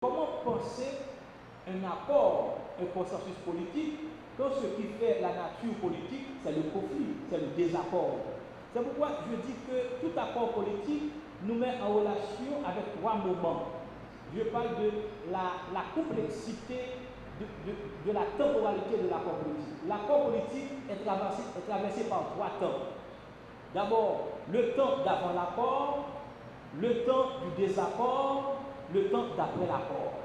Comment penser un accord, un consensus politique, quand ce qui fait la nature politique, c'est le conflit, c'est le désaccord. C'est pourquoi je dis que tout accord politique nous met en relation avec trois moments. Je parle de la complexité de la temporalité de l'accord politique. L'accord politique est traversé par trois temps. D'abord, le temps d'avant l'accord, le temps du désaccord, le temps d'après l'accord.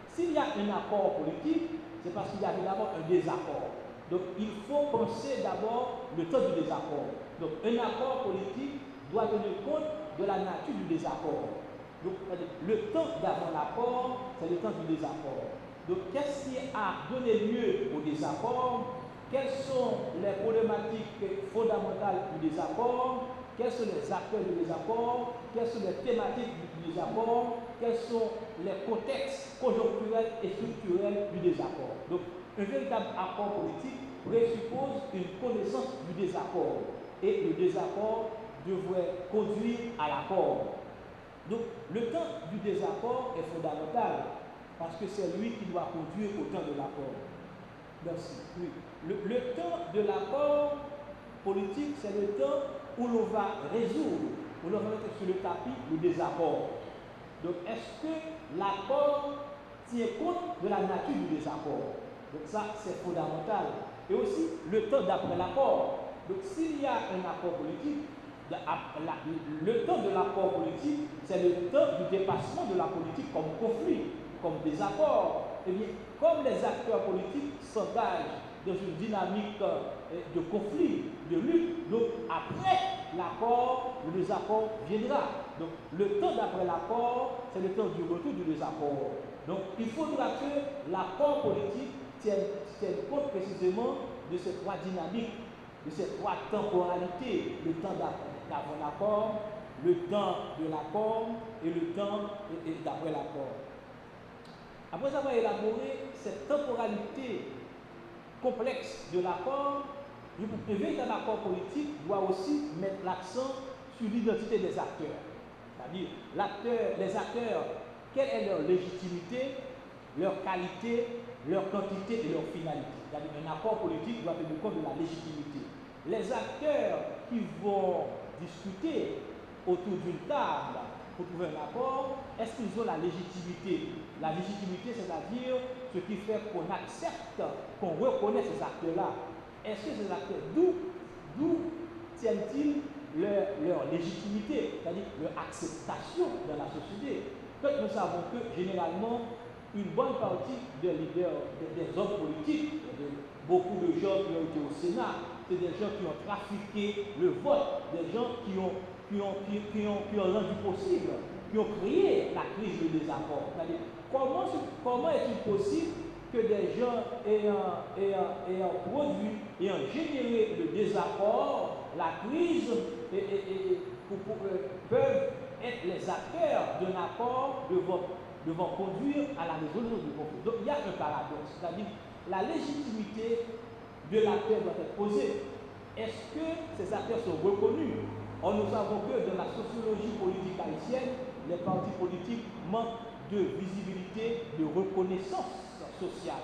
S'il y a un accord politique, c'est parce qu'il y a d'abord un désaccord. Donc il faut penser d'abord le temps du désaccord. Donc un accord politique doit tenir compte de la nature du désaccord. Donc le temps d'avant l'accord, c'est le temps du désaccord. Donc qu'est-ce qui a donné lieu au désaccord? Quelles sont les problématiques fondamentales du désaccord? Quels sont les acteurs du désaccord? Quelles sont les thématiques du désaccord? Quels sont les contextes conjoncturels et structurels du désaccord? Donc, un véritable accord politique présuppose une connaissance du désaccord. Et le désaccord devrait conduire à l'accord. Donc, le temps du désaccord est fondamental parce que c'est lui qui doit conduire au temps de l'accord. Merci. Oui. Le temps de l'accord politique, c'est le temps où l'on va résoudre, où l'on va mettre sur le tapis le désaccord. Donc, est-ce que l'accord tient compte de la nature du désaccord? Donc, ça, c'est fondamental. Et aussi, le temps d'après l'accord. Donc, s'il y a un accord politique, le temps de l'accord politique, c'est le temps du dépassement de la politique comme conflit, comme désaccord. Eh bien, comme les acteurs politiques s'engagent dans une dynamique de conflit, de lutte, donc après l'accord, le désaccord viendra. Donc le temps d'après l'accord, c'est le temps du retour du désaccord. Donc il faudra que l'accord politique tienne compte précisément de ces trois dynamiques, de ces trois temporalités, le temps d'avant l'accord, le temps de l'accord et le temps d'après l'accord. Après avoir élaboré cette temporalité complexe de l'accord, un véritable accord politique doit aussi mettre l'accent sur l'identité des acteurs. C'est-à-dire, les acteurs, quelle est leur légitimité, leur qualité, leur quantité et leur finalité. C'est-à-dire, un accord politique doit tenir compte de la légitimité. Les acteurs qui vont discuter autour d'une table pour trouver un accord, est-ce qu'ils ont la légitimité? La légitimité, c'est-à-dire ce qui fait qu'on accepte, qu'on reconnaît ces acteurs-là. Est-ce que ces acteurs, d'où tiennent-ils leur légitimité, c'est-à-dire leur acceptation dans la société? Nous savons que généralement, une bonne partie des leaders, des hommes politiques, beaucoup de gens qui ont été au Sénat, c'est des gens qui ont trafiqué le vote, des gens qui ont rendu possible, qui ont créé la crise du désaccord. C'est-à-dire, comment est-il possible que des gens ayant produit, ayant généré le désaccord, la crise, peuvent être les acteurs d'un accord devant conduire à la résolution du conflit. Donc il y a un paradoxe, c'est-à-dire la légitimité de l'acteur doit être posée. Est-ce que ces acteurs sont reconnus? Or, nous savons que dans la sociologie politique haïtienne, les partis politiques manquent de visibilité, de reconnaissance sociale.